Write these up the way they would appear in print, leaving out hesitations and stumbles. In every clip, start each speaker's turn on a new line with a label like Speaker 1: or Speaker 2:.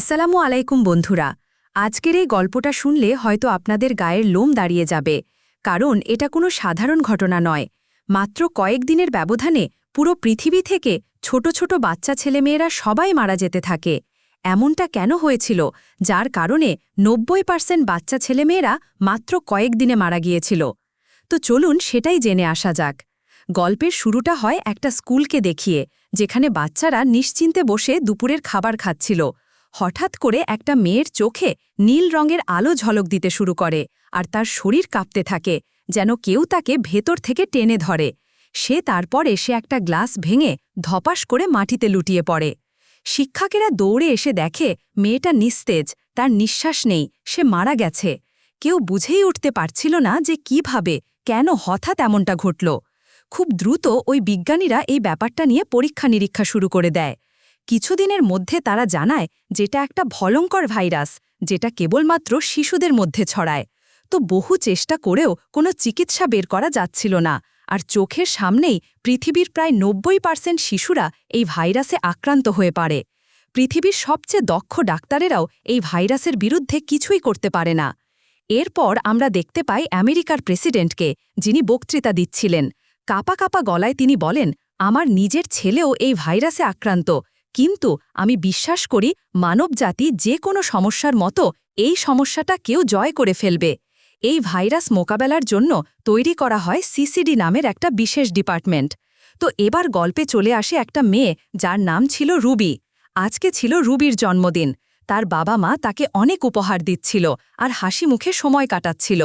Speaker 1: আসসালামু আলাইকুম বন্ধুরা। আজকের এই গল্পটা শুনলে হয়তো আপনাদের গায়ের লোম দাঁড়িয়ে যাবে, কারণ এটা কোনো সাধারণ ঘটনা নয়। মাত্র কয়েকদিনের ব্যবধানে পুরো পৃথিবী থেকে ছোট ছোট বাচ্চা ছেলেমেয়েরা সবাই মারা যেতে থাকে। এমনটা কেন হয়েছিল, যার কারণে 90% বাচ্চা ছেলেমেয়েরা মাত্র কয়েকদিনে মারা গিয়েছিল? তো চলুন সেটাই জেনে আসা যাক। গল্পের শুরুটা হয় একটা স্কুলকে দেখিয়ে, যেখানে বাচ্চারা নিশ্চিন্তে বসে দুপুরের খাবার খাচ্ছিল। হঠাৎ করে একটা মেয়ের চোখে নীল রঙের আলো ঝলক দিতে শুরু করে, আর তার শরীর কাঁপতে থাকে, যেন কেউ তাকে ভেতর থেকে টেনে ধরে। সে তারপর এসে একটা গ্লাস ভেঙে ধপাস করে মাটিতে লুটিয়ে পড়ে। শিক্ষকেরা দৌড়ে এসে দেখে মেয়েটা নিস্তেজ, তার নিঃশ্বাস নেই, সে মারা গেছে। কেউ বুঝেই উঠতে পারছিল না যে কিভাবে, কেন হঠাৎ এমনটা ঘটল। খুব দ্রুত ওই বিজ্ঞানীরা এই ব্যাপারটা নিয়ে পরীক্ষা নিরীক্ষা শুরু করে দেয়। কিছুদিনের মধ্যে তারা জানায় যেটা একটা ভয়ঙ্কর ভাইরাস, যেটা কেবলমাত্র শিশুদের মধ্যে ছড়ায়। তো বহু চেষ্টা করেও কোনো চিকিৎসা বের করা যাচ্ছিল না, আর চোখের সামনেই পৃথিবীর প্রায় 90% শিশুরা এই ভাইরাসে আক্রান্ত হয়ে পড়ে। পৃথিবীর সবচেয়ে দক্ষ ডাক্তারেরাও এই ভাইরাসের বিরুদ্ধে কিছুই করতে পারে না। এরপর আমরা দেখতে পাই আমেরিকার প্রেসিডেন্টকে, যিনি বক্তৃতা দিচ্ছিলেন। কাপা কাপা গলায় তিনি বলেন, আমার নিজের ছেলেও এই ভাইরাসে আক্রান্ত, কিন্তু আমি বিশ্বাস করি মানবজাতি যে কোনো সমস্যার মতো এই সমস্যাটা কেউ জয় করে ফেলবে। এই ভাইরাস মোকাবেলার জন্য তৈরি করা হয় সিসিডি নামের একটা বিশেষ ডিপার্টমেন্ট। তো এবার গল্পে চলে আসে একটা মেয়ে, যার নাম ছিল রুবি। আজকে ছিল রুবির জন্মদিন। তার বাবা মা তাকে অনেক উপহার দিচ্ছিল আর হাসি মুখে সময় কাটাচ্ছিল।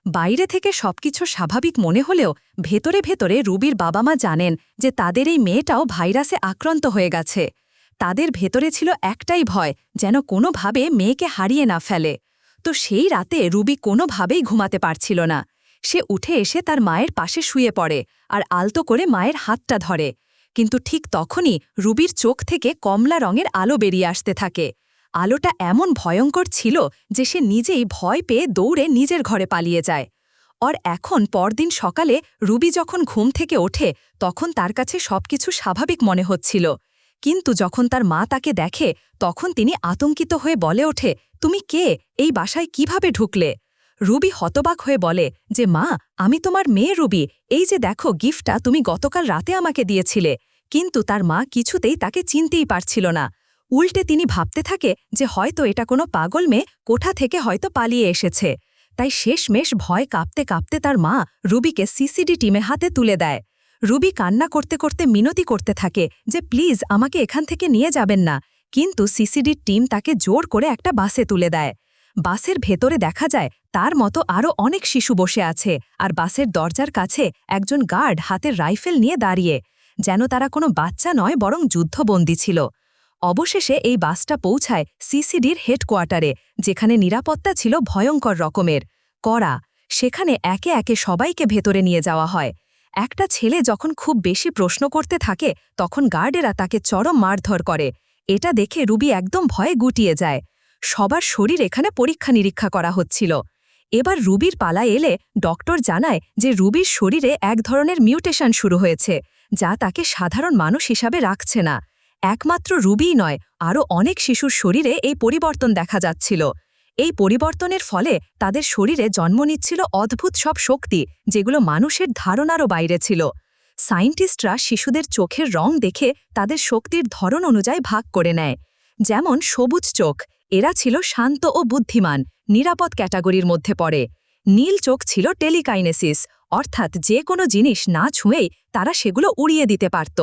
Speaker 1: বাইরে থেকে সবকিছু স্বাভাবিক মনে হলেও ভেতরে ভেতরে রুবির বাবা মা জানেন যে তাদের এই মেয়েটাও ভাইরাসে আক্রান্ত হয়ে গেছে। তাদের ভেতরে ছিল একটাই ভয়, যেন কোনোভাবে মেয়েকে হারিয়ে না ফেলে। তো সেই রাতে রুবি কোনোভাবেই ঘুমাতে পারছিল না। সে উঠে এসে তার মায়ের পাশে শুয়ে পড়ে আর আলতো করে মায়ের হাতটা ধরে। কিন্তু ঠিক তখনই রুবির চোখ থেকে কমলা রঙের আলো বেরিয়ে আসতে থাকে। আলোটা এমন ভয়ঙ্কর ছিল যে সে নিজেই ভয় পেয়ে দৌড়ে নিজের ঘরে পালিয়ে যায়। এখন পরদিন সকালে রুবি যখন ঘুম থেকে ওঠে, তখন তার কাছে সবকিছু স্বাভাবিক মনে হচ্ছিল। কিন্তু যখন তার মা তাকে দেখে, তখন তিনি আতঙ্কিত হয়ে বলে ওঠে, তুমি কে? এই বাসায় কিভাবে ঢুকলে? রুবি হতবাক হয়ে বলে যে, মা, আমি তোমার মেয়ে রুবি, এই যে দেখো গিফটটা তুমি গতকাল রাতে আমাকে দিয়েছিলে। কিন্তু তার মা কিছুতেই তাকে চিনতেই পারছিল না। উল্টে তিনি ভাবতে থাকে যে হয়তো এটা কোনো পাগল মেয়ে কোঠা থেকে হয়তো পালিয়ে এসেছে। তাই শেষমেশ ভয় কাঁপতে কাঁপতে তার মা রুবিকে সিসিডি টিমে হাতে তুলে দেয়। রুবি কান্না করতে করতে মিনতি করতে থাকে যে প্লিজ আমাকে এখান থেকে নিয়ে যাবেন না। কিন্তু সিসিডির টিম তাকে জোর করে একটা বাসে তুলে দেয়। বাসের ভেতরে দেখা যায় তার মতো আরও অনেক শিশু বসে আছে, আর বাসের দরজার কাছে একজন গার্ড হাতের রাইফেল নিয়ে দাঁড়িয়ে, যেন তারা কোনো বাচ্চা নয় বরং যুদ্ধবন্দী ছিল। অবশেষে এই বাসটা পৌঁছায় সিসিডির হেডকোয়ার্টারে, যেখানে নিরাপত্তা ছিল ভয়ঙ্কর রকমের কড়া। সেখানে একে একে সবাইকে ভেতরে নিয়ে যাওয়া হয়। একটা ছেলে যখন খুব বেশি প্রশ্ন করতে থাকে, তখন গার্ডেরা তাকে চরম মারধর করে। এটা দেখে রুবি একদম ভয়ে গুটিয়ে যায়। সবার শরীর এখানে পরীক্ষা নিরীক্ষা করা হচ্ছিল। এবার রুবির পালা এলে ডক্টর জানায় যে রুবির শরীরে এক ধরনের মিউটেশন শুরু হয়েছে, যা তাকে সাধারণ মানুষ হিসাবে রাখছে না। একমাত্র রুবিই নয়, আরও অনেক শিশুর শরীরে এই পরিবর্তন দেখা যাচ্ছিল। এই পরিবর্তনের ফলে তাদের শরীরে জন্ম নিচ্ছিল অদ্ভুত সব শক্তি, যেগুলো মানুষের ধারণারও বাইরে ছিল। সায়েন্টিস্টরা শিশুদের চোখের রং দেখে তাদের শক্তির ধরন অনুযায়ী ভাগ করে নেয়। যেমন সবুজ চোখ, এরা ছিল শান্ত ও বুদ্ধিমান, নিরাপদ ক্যাটাগরির মধ্যে পড়ে। নীল চোখ ছিল টেলিকাইনেসিস, অর্থাৎ যে কোনো জিনিস না ছুঁয়েই তারা সেগুলো উড়িয়ে দিতে পারত।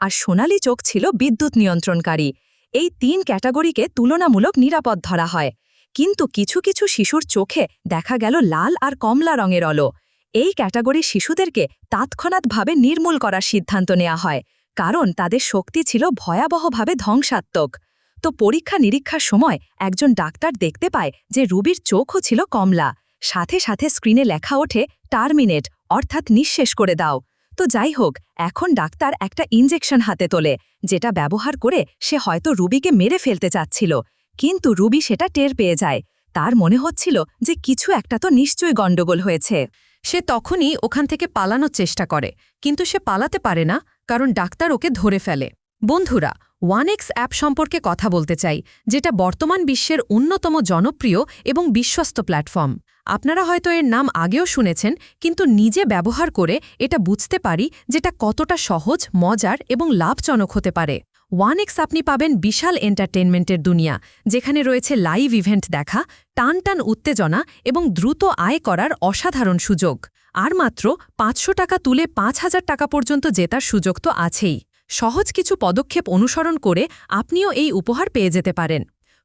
Speaker 1: আর সোনালি চোখ ছিল বিদ্যুৎ নিয়ন্ত্রণকারী। এই 3 ক্যাটাগরিকে তুলনামূলক নিরাপদ ধরা হয়। কিন্তু কিছু কিছু শিশুর চোখে দেখা গেল লাল আর কমলা রঙের আলো। এই ক্যাটাগরির শিশুদেরকে তাৎক্ষণাৎভাবে নির্মূল করার সিদ্ধান্ত নেওয়া হয়, কারণ তাদের শক্তি ছিল ভয়াবহভাবে ধ্বংসাত্মক। তো পরীক্ষা নিরীক্ষার সময় একজন ডাক্তার দেখতে পায় যে রুবির চোখও ছিল কমলা। সাথে সাথে স্ক্রিনে লেখা ওঠে টার্মিনেট, অর্থাৎ নিঃশেষ করে দাও। তো যাই হোক, এখন ডাক্তার একটা ইনজেকশন হাতে তোলে, যেটা ব্যবহার করে সে হয়তো রুবিকে মেরে ফেলতে চাচ্ছিল। কিন্তু রুবি সেটা টের পেয়ে যায়। তার মনে হচ্ছিল যে কিছু একটা তো নিশ্চয়ই গণ্ডগোল হয়েছে।
Speaker 2: সে তখনই ওখান থেকে পালানোর চেষ্টা করে, কিন্তু সে পালাতে পারে না, কারণ ডাক্তার ওকে ধরে ফেলে। বন্ধুরা, OneX অ্যাপ সম্পর্কে কথা বলতে চাই, যেটা বর্তমান বিশ্বের অন্যতম জনপ্রিয় এবং বিশ্বস্ত প্ল্যাটফর্ম। আপনারা হয়তো এর নাম আগেও শুনেছেন, কিন্তু নিজে ব্যবহার করে এটা বুঝতে পারি যেটা কতটা সহজ, মজার এবং লাভজনক হতে পারে। OneX আপনি পাবেন বিশাল এন্টারটেইনমেন্টের দুনিয়া, যেখানে রয়েছে লাইভ ইভেন্ট দেখা, টান টান উত্তেজনা এবং দ্রুত আয় করার অসাধারণ সুযোগ। আর মাত্র 500 টাকা তুলে 5000 টাকা পর্যন্ত জেতার সুযোগ তো আছেই। সহজ কিছু পদক্ষেপ অনুসরণ করে আপনিও এই উপহার পেয়ে যেতে পারেন।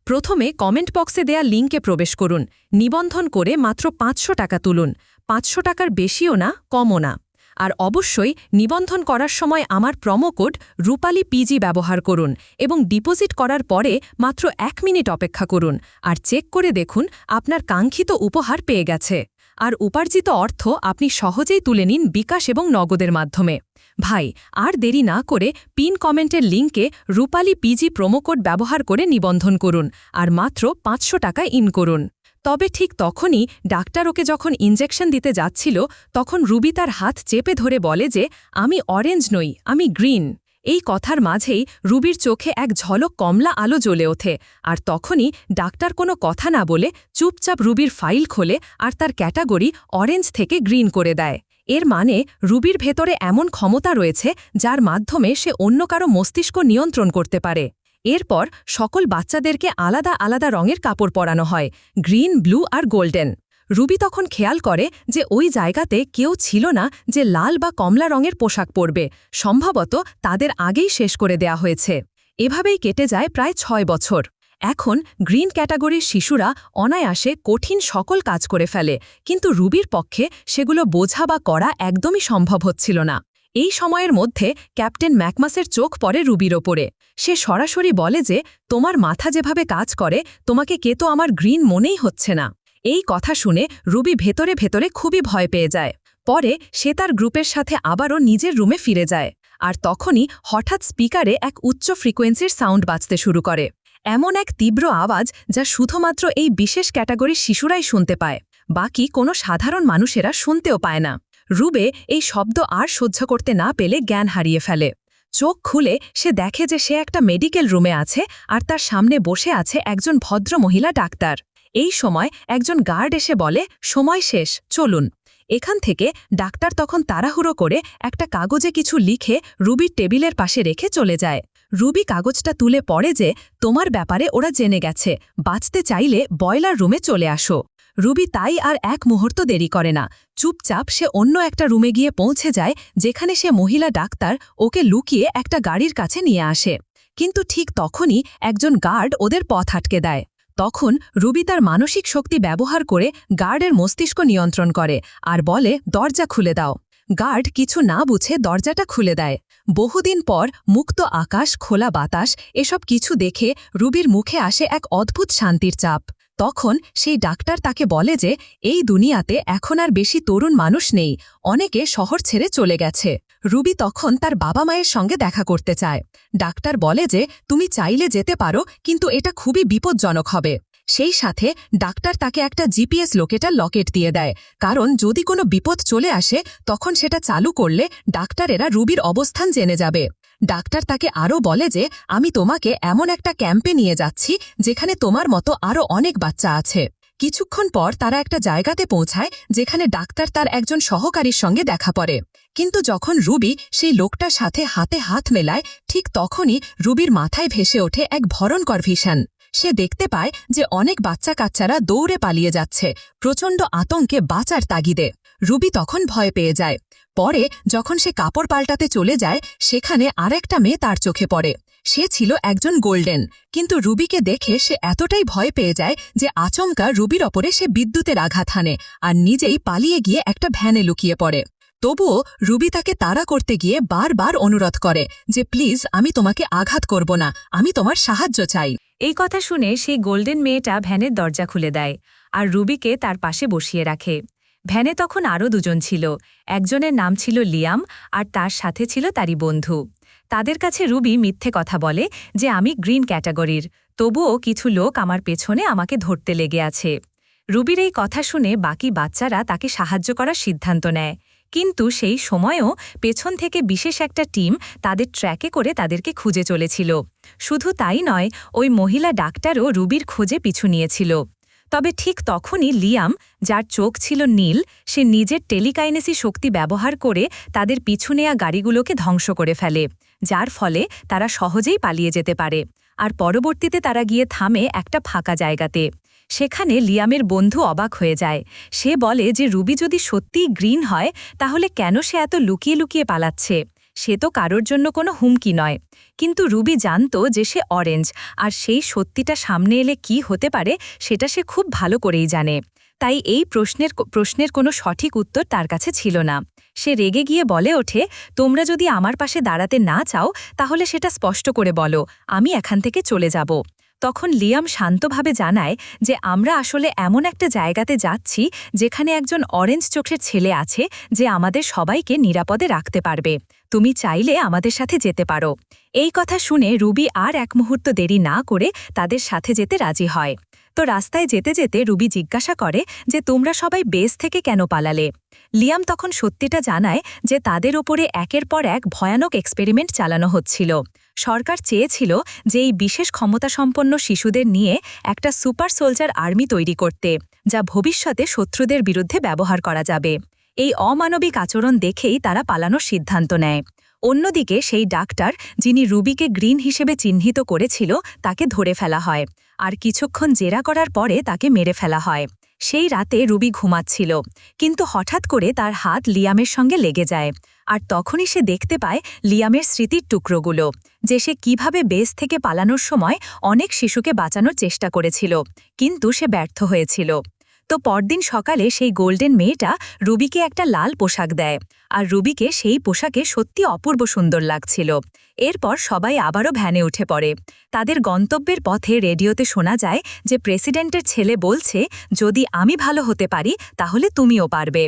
Speaker 2: প্রথমে কমেন্ট বক্সে দেয়া লিঙ্কে প্রবেশ করুন, নিবন্ধন করে মাত্র 500 টাকা তুলুন। 500 টাকার বেশিও না, কমও না। আর অবশ্যই নিবন্ধন করার সময় আমার প্রোমো কোড রূপালী পিজি ব্যবহার করুন এবং ডিপোজিট করার পরে মাত্র 1 মিনিট অপেক্ষা করুন আর চেক করে দেখুন আপনার কাঙ্ক্ষিত উপহার পেয়ে গেছে। আর উপার্জিত অর্থ আপনি সহজেই তুলে নিন বিকাশ এবং নগদের মাধ্যমে। ভাই, আর দেরি না করে পিন কমেন্টের লিঙ্কে রূপালী পিজি প্রোমো কোড ব্যবহার করে নিবন্ধন করুন আর মাত্র 500 টাকা ইন করুন। তবে ঠিক তখনই ডাক্তার ওকে যখন ইনজেকশন দিতে যাচ্ছিল, তখন রুবি তার হাত চেপে ধরে বলে যে, আমি অরেঞ্জ নই, আমি গ্রিন। এই কথার মাঝেই রুবির চোখে এক ঝলক কমলা আলো জ্বলে ওঠে, আর তখনই ডাক্তার কোনো কথা না বলে চুপচাপ রুবির ফাইল খোলে আর তার ক্যাটাগরি অরেঞ্জ থেকে গ্রিন করে দেয়। এর মানে রুবির ভেতরে এমন ক্ষমতা রয়েছে যার মাধ্যমে সে অন্য কারো মস্তিষ্ক নিয়ন্ত্রণ করতে পারে। এরপর সকল বাচ্চাদেরকে আলাদা আলাদা রঙের কাপড় পরানো হয়, গ্রিন, ব্লু আর গোল্ডেন। রুবি তখন খেয়াল করে যে ওই জায়গাতে কেউ ছিল না যে লাল বা কমলা রঙের পোশাক পরবে, সম্ভবত তাদের আগেই শেষ করে দেয়া হয়েছে। এভাবেই কেটে যায় প্রায় 6 বছর। এখন গ্রিন ক্যাটাগরির শিশুরা অনায়াসে কঠিন সকল কাজ করে ফেলে, কিন্তু রুবির পক্ষে সেগুলো বোঝা বা করা একদমই সম্ভব হচ্ছিল না। এই সময়ের মধ্যে ক্যাপ্টেন ম্যাকমাসের চোখ পড়ে রুবির ওপরে। সে সরাসরি বলে যে, তোমার মাথা যেভাবে কাজ করে তোমাকে কে তো আমার গ্রিন মনেই হচ্ছে না। এই কথা শুনে রুবি ভেতরে ভেতরে খুবই ভয় পেয়ে যায়। পরে সে তার গ্রুপের সাথে আবারও নিজের রুমে ফিরে যায়। আর তখনই হঠাৎ স্পিকারে এক উচ্চ ফ্রিকোয়েন্সির সাউন্ড বাজতে শুরু করে, এমন এক তীব্র আওয়াজ যা শুধুমাত্র এই বিশেষ ক্যাটাগরির শিশুরাই শুনতে পায়, বাকি কোনো সাধারণ মানুষেরা শুনতেও পায় না। রুবে এই শব্দ আর সহ্য করতে না পেলে জ্ঞান হারিয়ে ফেলে। চোখ খুলে সে দেখে যে সে একটা মেডিকেল রুমে আছে আর তার সামনে বসে আছে একজন ভদ্র মহিলা ডাক্তার। এই সময় একজন গার্ড এসে বলে, সময় শেষ, চলুন। এখান থেকে ডাক্তার তখন তাড়াহুড়ো করে একটা কাগজে কিছু লিখে রুবির টেবিলের পাশে রেখে চলে যায়। রুবি কাগজটা তুলে পড়ে যে, তোমার ব্যাপারে ওরা জেনে গেছে, বাঁচতে চাইলে বয়লার রুমে চলে আসো। রুবি তাই আর এক মুহূর্ত দেরি করে না, চুপচাপ সে অন্য একটা রুমে গিয়ে পৌঁছে যায়, যেখানে সে মহিলা ডাক্তার ওকে লুকিয়ে একটা গাড়ির কাছে নিয়ে আসে। কিন্তু ঠিক তখনই একজন গার্ড ওদের পথ আটকে দেয়। তখন রুবি তার মানসিক শক্তি ব্যবহার করে গার্ডের মস্তিষ্ক নিয়ন্ত্রণ করে আর বলে, দরজা খুলে দাও। গার্ড কিছু না বুঝে দরজাটা খুলে দেয়। বহুদিন পর মুক্ত আকাশ, খোলা বাতাস এসব কিছু দেখে রুবির মুখে আসে এক অদ্ভুত শান্তির চাপ। তখন সেই ডাক্তার তাকে বলে যে, এই দুনিয়াতে এখন আর বেশি তরুণ মানুষ নেই, অনেকে শহর ছেড়ে চলে গেছে। রুবি তখন তার বাবা মায়ের সঙ্গে দেখা করতে চায়। ডাক্তার বলে যে, তুমি চাইলে যেতে পারো, কিন্তু এটা খুবই বিপজ্জনক হবে। সেই সাথে ডাক্তার তাকে একটা জিপিএস লোকেটার লকেট দিয়ে দেয়, কারণ যদি কোনো বিপদ চলে আসে তখন সেটা চালু করলে ডাক্তারেরা রুবির অবস্থান জেনে যাবে। ডাক্তার তাকে আরও বলে যে, আমি তোমাকে এমন একটা ক্যাম্পে নিয়ে যাচ্ছি যেখানে তোমার মতো আরও অনেক বাচ্চা আছে। কিছুক্ষণ পর তারা একটা জায়গাতে পৌঁছায় যেখানে ডাক্তার তার একজন সহকারীর সঙ্গে দেখা পড়ে। কিন্তু যখন রুবি সেই লোকটার সাথে হাতে হাত মেলায়, ঠিক তখনই রুবির মাথায় ভেসে ওঠে এক ভয়ঙ্কর ভিশন। সে দেখতে পায় যে অনেক বাচ্চা কাচ্চারা দৌড়ে পালিয়ে যাচ্ছে, প্রচণ্ড আতঙ্কে বাঁচার তাগিদে। রুবি তখন ভয় পেয়ে যায়। পরে যখন সে কাপড় পাল্টাতে চলে যায়, সেখানে আরেকটা মেয়ে তার চোখে পড়ে। সে ছিল একজন গোল্ডেন, কিন্তু রুবিকে দেখে সে এতটাই ভয় পেয়ে যায় যে আচমকা রুবির ওপরে সে বিদ্যুতের আঘাত হানে আর নিজেই পালিয়ে গিয়ে একটা ভ্যানে লুকিয়ে পড়ে। তবুও রুবি তাকে তাড়া করতে গিয়ে বারবার অনুরোধ করে যে, প্লিজ, আমি তোমাকে আঘাত করব না, আমি তোমার সাহায্য চাই।
Speaker 1: এই কথা শুনে সেই গোল্ডেন মেয়েটা ভ্যানের দরজা খুলে দেয় আর রুবিকে তার পাশে বসিয়ে রাখে। ভ্যানে তখন আরও দুজন ছিল, একজনের নাম ছিল লিয়াম আর তার সাথে ছিল তারই বন্ধু। তাদের কাছে রুবি মিথ্যে কথা বলে যে আমি গ্রিন ক্যাটাগরির, তবুও কিছু লোক আমার পেছনে আমাকে ধরতে লেগে আছে। রুবির এই কথা শুনে বাকি বাচ্চারা তাকে সাহায্য করার সিদ্ধান্ত নেয়, কিন্তু সেই সময়েও পেছন থেকে বিশেষ একটা টিম তাদের ট্র্যাকে করে তাদেরকে খুঁজে চলেছিল। শুধু তাই নয়, ওই মহিলা ডাক্তারও রুবির খোঁজে পিছু নিয়েছিল। তবে ঠিক তখনই লিয়াম, যার চোখ ছিল নীল, সে নিজের টেলিকাইনেসি শক্তি ব্যবহার করে তাদের পিছু নেয়া গাড়িগুলোকে ধ্বংস করে ফেলে, যার ফলে তারা সহজেই পালিয়ে যেতে পারে। আর পরবর্তীতে তারা গিয়ে থামে একটা ফাঁকা জায়গাতে। সেখানে লিয়ামের বন্ধু অবাক হয়ে যায়। সে বলে যে রুবি যদি সত্যিই গ্রিন হয়, তাহলে কেন সে এত লুকিয়ে লুকিয়ে পালাচ্ছে? সে তো কারোর জন্য কোনো হুমকি নয়। কিন্তু রুবি জানত যে সে অরেঞ্জ, আর সেই সত্যিটা সামনে এলে কি হতে পারে সেটা সে খুব ভালো করেই জানে। তাই এই প্রশ্নের কোনো সঠিক উত্তর তার কাছে ছিল না। সে রেগে গিয়ে বলে ওঠে, তোমরা যদি আমার পাশে দাঁড়াতে না চাও, তাহলে সেটা স্পষ্ট করে বলো, আমি এখান থেকে চলে যাব। তখন লিয়াম শান্তভাবে জানায় যে আমরা আসলে এমন একটা জায়গাতে যাচ্ছি যেখানে একজন অরেঞ্জ চোখের ছেলে আছে যে আমাদের সবাইকে নিরাপদে রাখতে পারবে। তুমি চাইলে আমাদের সাথে যেতে পারো। এই কথা শুনে রুবি আর এক মুহূর্ত দেরি না করে তাদের সাথে যেতে রাজি হয়। তো রাস্তায় যেতে যেতে রুবি জিজ্ঞাসা করে যে তোমরা সবাই বেস থেকে কেন পালালে? লিয়াম তখন সত্যিটা জানায় যে তাদের ওপরে একের পর এক ভয়ানক এক্সপেরিমেন্ট চালানো হচ্ছিল। সরকার চেয়েছিল যে এই বিশেষ ক্ষমতাসম্পন্ন শিশুদের নিয়ে একটা সুপার সোলজার আর্মি তৈরি করতে, যা ভবিষ্যতে শত্রুদের বিরুদ্ধে ব্যবহার করা যাবে। এই অমানবিক আচরণ দেখেই তারা পালানোর সিদ্ধান্ত নেয়। অন্যদিকে সেই ডাক্তার, যিনি রুবিকে গ্রিন হিসেবে চিহ্নিত করেছিল, তাকে ধরে ফেলা হয়, আর কিছুক্ষণ জেরা করার পরে তাকে মেরে ফেলা হয়। সেই রাতে রুবি ঘুমাচ্ছিল, কিন্তু হঠাৎ করে তার হাত লিয়ামের সঙ্গে লেগে যায়। আর তখনই সে দেখতে পায় লিয়ামের স্মৃতির টুকরোগুলো, যে সে কিভাবে বেস থেকে পালানোর সময় অনেক শিশুকে বাঁচানোর চেষ্টা করেছিল, কিন্তু সে ব্যর্থ হয়েছিল। তো পরদিন সকালে সেই গোল্ডেন মেয়েটা রুবিকে একটা লাল পোশাক দেয়, আর রুবিকে সেই পোশাকে সত্যি অপূর্ব সুন্দর লাগছিল। এরপর সবাই আবারও ভ্যানে উঠে পড়ে। তাদের গন্তব্যের পথে রেডিওতে শোনা যায় যে প্রেসিডেন্টের ছেলে বলছে, যদি আমি ভালো হতে পারি তাহলে তুমিও পারবে।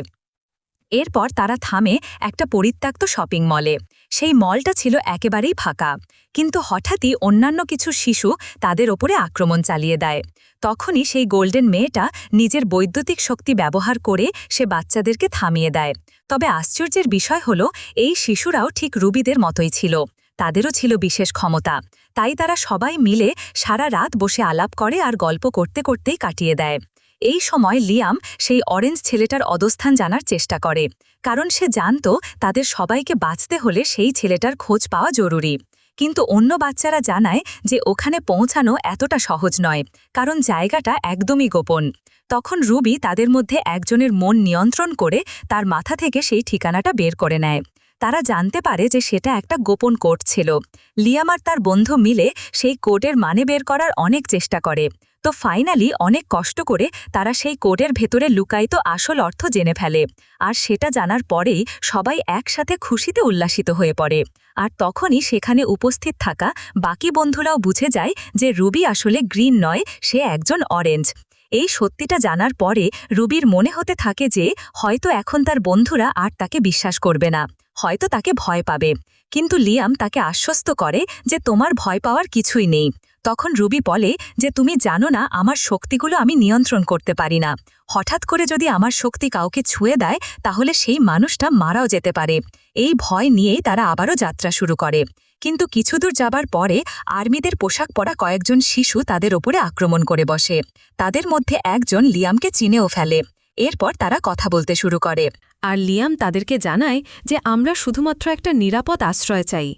Speaker 1: এরপর তারা থামে একটা পরিত্যক্ত শপিং মলে। সেই মলটা ছিল একেবারেই ফাঁকা, কিন্তু হঠাৎই অন্যান্য কিছু শিশু তাদের ওপরে আক্রমণ চালিয়ে দেয়। তখনই সেই গোল্ডেন মেয়েটা নিজের বৈদ্যুতিক শক্তি ব্যবহার করে সে বাচ্চাদেরকে থামিয়ে দেয়। তবে আশ্চর্যের বিষয় হল, এই শিশুরাও ঠিক রুবিদের মতোই ছিল, তাদেরও ছিল বিশেষ ক্ষমতা। তাই তারা সবাই মিলে সারা রাত বসে আলাপ করে আর গল্প করতে করতেই কাটিয়ে দেয়। এই সময় লিয়াম সেই অরেঞ্জ ছেলেটার অবস্থান জানার চেষ্টা করে, কারণ সে জানত তাদের সবাইকে বাঁচতে হলে সেই ছেলেটার খোঁজ পাওয়া জরুরি। কিন্তু অন্য বাচ্চারা জানায় যে ওখানে পৌঁছানো এতটা সহজ নয়, কারণ জায়গাটা একদমই গোপন। তখন রুবি তাদের মধ্যে একজনের মন নিয়ন্ত্রণ করে তার মাথা থেকে সেই ঠিকানাটা বের করে নেয়। তারা জানতে পারে যে সেটা একটা গোপন কোড ছিল। লিয়াম আর তার বন্ধু মিলে সেই কোডের মানে বের করার অনেক চেষ্টা করে। তো ফাইনালি অনেক কষ্ট করে তারা সেই কোডের ভেতরে লুকায়িত আসল অর্থ জেনে ফেলে। আর সেটা জানার পরেই সবাই একসাথে খুশিতে উল্লাসিত হয়ে পড়ে। আর তখনই সেখানে উপস্থিত থাকা বাকি বন্ধুরাও বুঝে যায় যে রুবি আসলে গ্রিন নয়, সে একজন অরেঞ্জ। এই সত্যিটা জানার পরে রুবির মনে হতে থাকে যে হয়তো এখন তার বন্ধুরা আর তাকে বিশ্বাস করবে না, হয়তো তাকে ভয় পাবে। কিন্তু লিয়াম তাকে আশ্বস্ত করে যে তোমার ভয় পাওয়ার কিছুই নেই। তখন রুবি বলে যে তুমি জানো না, আমার শক্তিগুলো আমি নিয়ন্ত্রণ করতে পারি না। হঠাৎ করে যদি আমার শক্তি কাউকে ছুঁয়ে দেয়, তাহলে সেই মানুষটা মারাও যেতে পারে। এই ভয় নিয়েই তারা আবারও যাত্রা শুরু করে। কিন্তু কিছুদূর যাবার পরে আর্মিদের পোশাক পরা কয়েকজন শিশু তাদের ওপরে আক্রমণ করে বসে। তাদের মধ্যে একজন লিয়ামকে চিনেও ফেলে। এরপর তারা কথা বলতে শুরু করে।
Speaker 2: আর লিয়াম তাদেরকে জানায় যে আমরা শুধুমাত্র একটা নিরাপদ আশ্রয় চাই।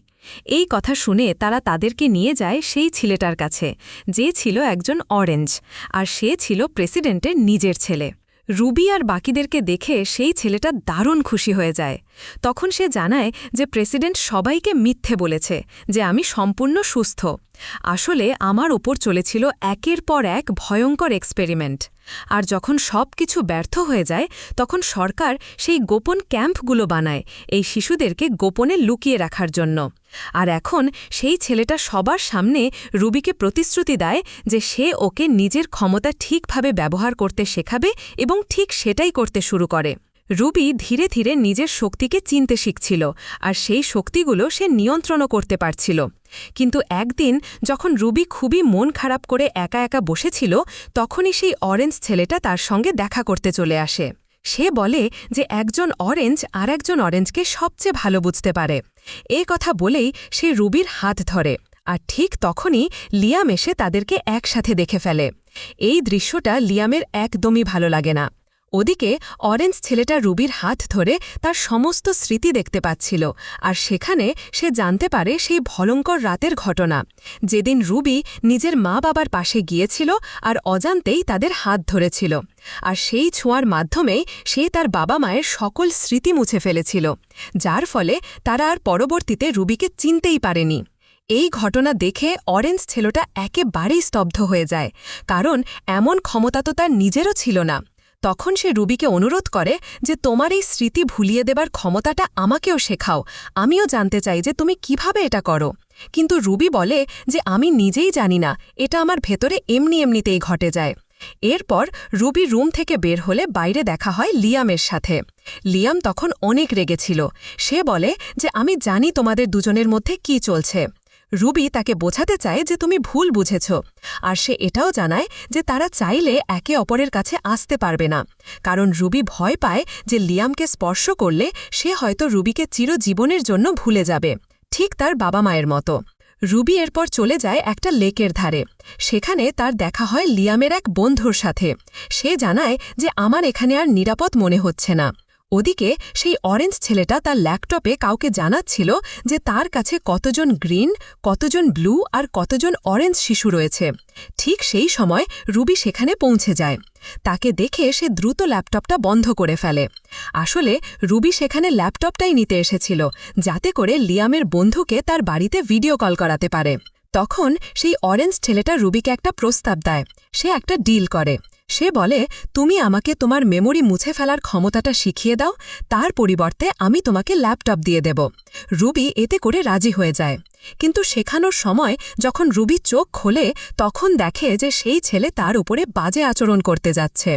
Speaker 2: এই কথা শুনে তারা তাদেরকে নিয়ে যায় সেই ছেলেটার কাছে, যে ছিল একজন অরেঞ্জ, আর সে ছিল প্রেসিডেন্টের নিজের ছেলে। রুবি আর বাকিদেরকে দেখে সেই ছেলেটা দারুণ খুশি হয়ে যায়। তখন সে জানায় যে প্রেসিডেন্ট সবাইকে মিথ্যে বলেছে যে আমি সম্পূর্ণ সুস্থ। আসলে আমার ওপর চলেছিল একের পর এক ভয়ঙ্কর এক্সপেরিমেন্ট। আর যখন সব কিছু ব্যর্থ হয়ে যায়, তখন সরকার সেই গোপন ক্যাম্পগুলো বানায় এই শিশুদেরকে গোপনে লুকিয়ে রাখার জন্য। আর এখন সেই ছেলেটা সবার সামনে রুবিকে প্রতিশ্রুতি দেয় যে সে ওকে নিজের ক্ষমতা ঠিকভাবে ব্যবহার করতে শেখাবে এবং ঠিক সেটাই করতে শুরু করে। রুবি ধীরে ধীরে নিজের শক্তিকে চিনতে শিখছিল, আর সেই শক্তিগুলো সে নিয়ন্ত্রণও করতে পারছিল। কিন্তু একদিন যখন রুবি খুবই মন খারাপ করে একা একা বসেছিল, তখনই সেই অরেঞ্জ ছেলেটা তার সঙ্গে দেখা করতে চলে আসে। সে বলে যে একজন অরেঞ্জ আর একজন অরেঞ্জকে সবচেয়ে ভালো বুঝতে পারে। এ কথা বলেই সে রুবির হাত ধরে, আর ঠিক তখনই লিয়াম এসে তাদেরকে একসাথে দেখে ফেলে। এই দৃশ্যটা লিয়ামের একদমই ভালো লাগে না। ওদিকে অরেঞ্জ ছেলেটা রুবির হাত ধরে তার সমস্ত স্মৃতি দেখতে পাচ্ছিল, আর সেখানে সে জানতে পারে সেই ভয়ঙ্কর রাতের ঘটনা, যেদিন রুবি নিজের মা বাবার পাশে গিয়েছিল আর অজান্তেই তাদের হাত ধরেছিল, আর সেই ছোঁয়ার মাধ্যমেই সে তার বাবা মায়ের সকল স্মৃতি মুছে ফেলেছিল, যার ফলে তারা আর পরবর্তীতে রুবিকে চিনতেই পারেনি। এই ঘটনা দেখে অরেঞ্জ ছেলেটা একেবারেই স্তব্ধ হয়ে যায়, কারণ এমন ক্ষমতা তো তার নিজেরও ছিল না। তখন সে রুবিকে অনুরোধ করে যে তোমার এই স্মৃতি ভুলিয়ে দেবার ক্ষমতাটা আমাকেও শেখাও, আমিও জানতে চাই যে তুমি কিভাবে এটা করো। কিন্তু রুবি বলে যে আমি নিজেই জানি না, এটা আমার ভেতরে এমনিতেই ঘটে যায়। এরপর রুবি রুম থেকে বের হলে বাইরে দেখা হয় লিয়ামের সাথে। লিয়াম তখন অনেক রেগেছিল। সে বলে যে আমি জানি তোমাদের দুজনের মধ্যে কি চলছে। রুবি তাকে বোঝাতে চায় যে তুমি ভুল বুঝেছ, আর সে এটাও জানায় যে তারা চাইলে একে অপরের কাছে আসতে পারবে না, কারণ রুবি ভয় পায় যে লিয়ামকে স্পর্শ করলে সে হয়তো রুবিকে চিরজীবনের জন্য ভুলে যাবে, ঠিক তার বাবা মায়ের মতো। রুবি এরপর চলে যায় একটা লেকের ধারে। সেখানে তার দেখা হয় লিয়ামের এক বন্ধুর সাথে। সে জানায় যে আমার এখানে আর নিরাপদ মনে হচ্ছে না। ওদিকে সেই অরেঞ্জ ছেলেটা তার ল্যাপটপে কাউকে জানাচ্ছিল যে তার কাছে কতজন গ্রিন, কতজন ব্লু আর কতজন অরেঞ্জ শিশু রয়েছে। ঠিক সেই সময় রুবি সেখানে পৌঁছে যায়। তাকে দেখে সে দ্রুত ল্যাপটপটা বন্ধ করে ফেলে। আসলে রুবি সেখানে ল্যাপটপটাই নিতে এসেছিল, যাতে করে লিয়ামের বন্ধুকে তার বাড়িতে ভিডিও কল করাতে পারে। তখন সেই অরেঞ্জ ছেলেটা রুবিকে একটা প্রস্তাব দেয়। সে একটা ডিল করে। সে বলে, তুমি আমাকে তোমার মেমোরি মুছে ফেলার ক্ষমতাটা শিখিয়ে দাও, তার পরিবর্তে আমি তোমাকে ল্যাপটপ দিয়ে দেব। রুবি এতে করে রাজি হয়ে যায়। কিন্তু শেখানোর সময় যখন রুবি চোখ খোলে, তখন দেখে যে সেই ছেলে তার উপরে বাজে আচরণ করতে যাচ্ছে।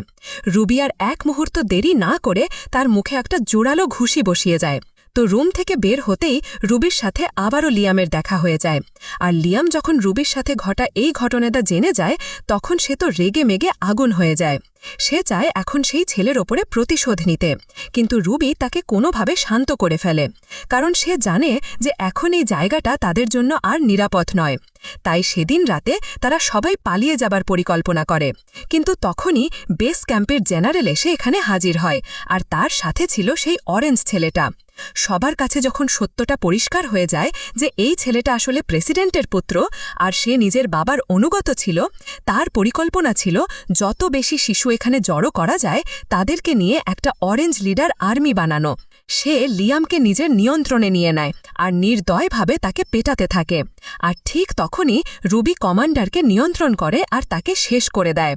Speaker 2: রুবি আর এক মুহূর্ত দেরি না করে তার মুখে একটা জোরালো ঘুষি বসিয়ে যায়। তো রুম থেকে বের হতেই রুবির সাথে আবারও লিয়ামের দেখা হয়ে যায়। আর লিয়াম যখন রুবির সাথে ঘটা এই ঘটনাটা জেনে যায়, তখন সে তো রেগে মেগে আগুন হয়ে যায়। সে চায় এখন সেই ছেলের ওপরে প্রতিশোধ নিতে, কিন্তু রুবি তাকে কোনোভাবে শান্ত করে ফেলে, কারণ সে জানে যে এখন এই জায়গাটা তাদের জন্য আর নিরাপদ নয়। তাই সেদিন রাতে তারা সবাই পালিয়ে যাবার পরিকল্পনা করে। কিন্তু তখনই বেস ক্যাম্পের জেনারেল এসে এখানে হাজির হয়, আর তার সাথে ছিল সেই অরেঞ্জ ছেলেটা। সবার কাছে যখন সত্যটা পরিষ্কার হয়ে যায় যে এই ছেলেটা আসলে প্রেসিডেন্টের পুত্র আর সে নিজের বাবার অনুগত ছিল, তার পরিকল্পনা ছিল যত বেশি শিশু এখানে জড়ো করা যায় তাদেরকে নিয়ে একটা অরেঞ্জ লিডার আর্মি বানানো। সে লিয়ামকে নিজের নিয়ন্ত্রণে নিয়ে নেয় আর নির্দয়ভাবে তাকে পেটাতে থাকে। আর ঠিক তখনই রুবি কমান্ডারকে নিয়ন্ত্রণ করে আর তাকে শেষ করে দেয়।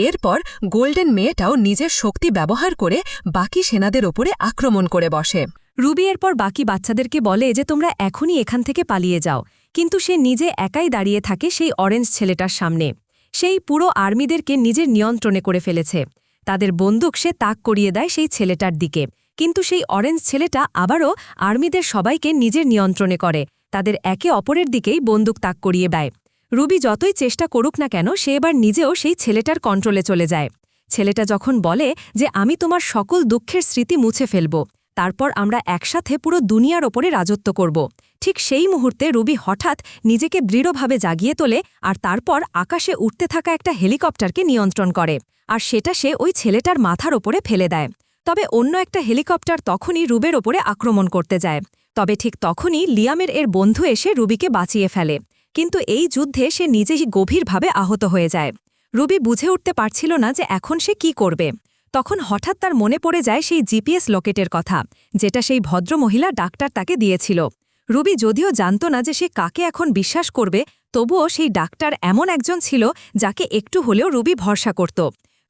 Speaker 2: এরপর গোল্ডেন মেয়েটাও নিজের শক্তি ব্যবহার করে বাকি সেনাদের ওপরে আক্রমণ করে বসে।
Speaker 1: রুবি এরপর বাকি বাচ্চাদেরকে বলে যে তোমরা এখনই এখান থেকে পালিয়ে যাও, কিন্তু সে নিজে একাই দাঁড়িয়ে থাকে সেই অরেঞ্জ ছেলেটার সামনে। সেই পুরো আর্মিদেরকে নিজের নিয়ন্ত্রণে করে ফেলেছে। তাদের বন্দুক সে তাক করিয়ে দেয় সেই ছেলেটার দিকে, কিন্তু সেই অরেঞ্জ ছেলেটা আবারও আর্মিদের সবাইকে নিজের নিয়ন্ত্রণে করে, তাদের একে অপরের দিকেই বন্দুক তাক করিয়ে দেয়। রুবি যতই চেষ্টা করুক না কেন, সে এবার নিজেও সেই ছেলেটার কন্ট্রোলে চলে যায়। ছেলেটা যখন বলে যে আমি তোমার সকল দুঃখের স্মৃতি মুছে ফেলব, তারপর আমরা একসাথে পুরো দুনিয়ার ওপরে রাজত্ব করব, ঠিক সেই মুহূর্তে রুবি হঠাৎ নিজেকে দৃঢ়ভাবে জাগিয়ে তোলে আর তারপর আকাশে উঠতে থাকা একটা হেলিকপ্টারকে নিয়ন্ত্রণ করে, আর সেটা সে ওই ছেলেটার মাথার ওপরে ফেলে দেয়। তবে অন্য একটা হেলিকপ্টার তখনই রুবের ওপরে আক্রমণ করতে যায়। তবে ঠিক তখনই লিয়ামের এর বন্ধু এসে রুবিকে বাঁচিয়ে ফেলে, কিন্তু এই যুদ্ধে সে নিজেই গভীরভাবে আহত হয়ে যায়। রুবি বুঝে উঠতে পারছিল না যে এখন সে কি করবে। তখন হঠাৎ তার মনে পড়ে যায় সেই জিপিএস লোকেটের কথা, যেটা সেই ভদ্রমহিলা ডাক্তার তাকে দিয়েছিল। রুবি যদিও জানত না যে সে কাকে এখন বিশ্বাস করবে, তবুও সেই ডাক্তার এমন একজন ছিল যাকে একটু হলেও রুবি ভরসা করত।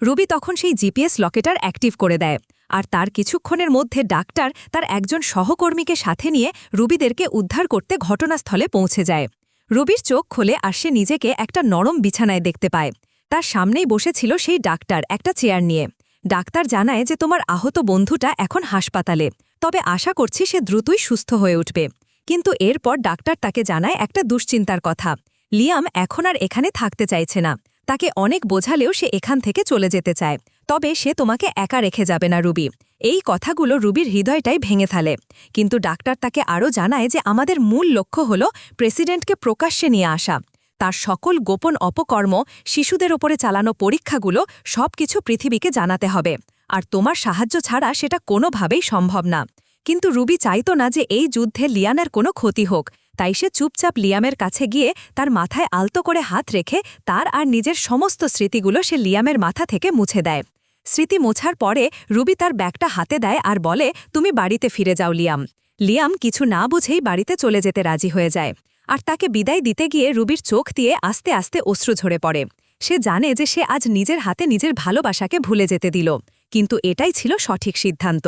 Speaker 1: রুবি তখন সেই জিপিএস লোকেটার অ্যাক্টিভ করে দেয়, আর তার কিছুক্ষণের মধ্যে ডাক্তার তার একজন সহকর্মীকে সাথে নিয়ে রুবিদেরকে উদ্ধার করতে ঘটনাস্থলে পৌঁছে যায়। রুবির চোখ খোলে আর সে নিজেকে একটা নরম বিছানায় দেখতে পায়। তার সামনেই বসেছিল সেই ডাক্তার একটা চেয়ার নিয়ে। ডাক্তার জানায় যে তোমার আহত বন্ধুটা এখন হাসপাতালে, তবে আশা করছি সে দ্রুতই সুস্থ হয়ে উঠবে। কিন্তু এরপর ডাক্তার তাকে জানায় একটা দুশ্চিন্তার কথা। লিয়াম এখন আর এখানে থাকতে চাইছে না। তাকে অনেক বোঝালেও সে এখান থেকে চলে যেতে চায়। তবে সে তোমাকে একা রেখে যাবে না রুবি। এই কথাগুলো রুবির হৃদয়টাই ভেঙে ফেলে। কিন্তু ডাক্তার তাকে আরও জানায় যে আমাদের মূল লক্ষ্য হল প্রেসিডেন্টকে প্রকাশ্যে নিয়ে আসা। তার সকল গোপন অপকর্ম, শিশুদের ওপরে চালানো পরীক্ষাগুলো সবকিছু পৃথিবীকে জানাতে হবে, আর তোমার সাহায্য ছাড়া সেটা কোনোভাবেই সম্ভব না। কিন্তু রুবি চাইতো না যে এই যুদ্ধে লিয়ানের কোনো ক্ষতি হোক, তাই সে চুপচাপ লিয়ামের কাছে গিয়ে তার মাথায় আলতো করে হাত রেখে তার আর নিজের সমস্ত স্মৃতিগুলো সে লিয়ামের মাথা থেকে মুছে দেয়। স্মৃতি মোছার পরে রুবি তার ব্যাগটা হাতে দেয় আর বলে, তুমি বাড়িতে ফিরে যাও লিয়াম। লিয়াম কিছু না বুঝেই বাড়িতে চলে যেতে রাজি হয়ে যায়। আর তাকে বিদায় দিতে গিয়ে রুবির চোখ দিয়ে আস্তে আস্তে অশ্রু ঝরে পড়ে। সে জানে যে সে আজ নিজের হাতে নিজের ভালোবাসাকে ভুলে যেতে দিল, কিন্তু এটাই ছিল সঠিক সিদ্ধান্ত।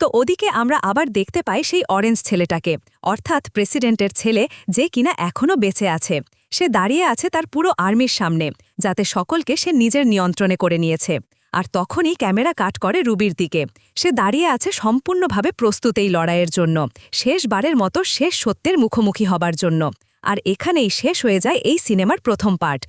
Speaker 1: তো ওদিকে আমরা আবার দেখতে পাই সেই অরেঞ্জ ছেলেটাকে, অর্থাৎ প্রেসিডেন্টের ছেলে, যে কিনা এখনও বেঁচে আছে। সে দাঁড়িয়ে আছে তার পুরো আর্মির সামনে, যাতে সকলকে সে নিজের নিয়ন্ত্রণে করে নিয়েছে। আর তখনই ক্যামেরা কাট করে রুবির দিকে। সে দাঁড়িয়ে আছে সম্পূর্ণভাবে প্রস্তুত এই লড়াইয়ের জন্য, শেষবারের মতো শেষ সত্যের মুখোমুখি হবার জন্য। আর এখানেই শেষ হয়ে যায় এই সিনেমার প্রথম পার্ট।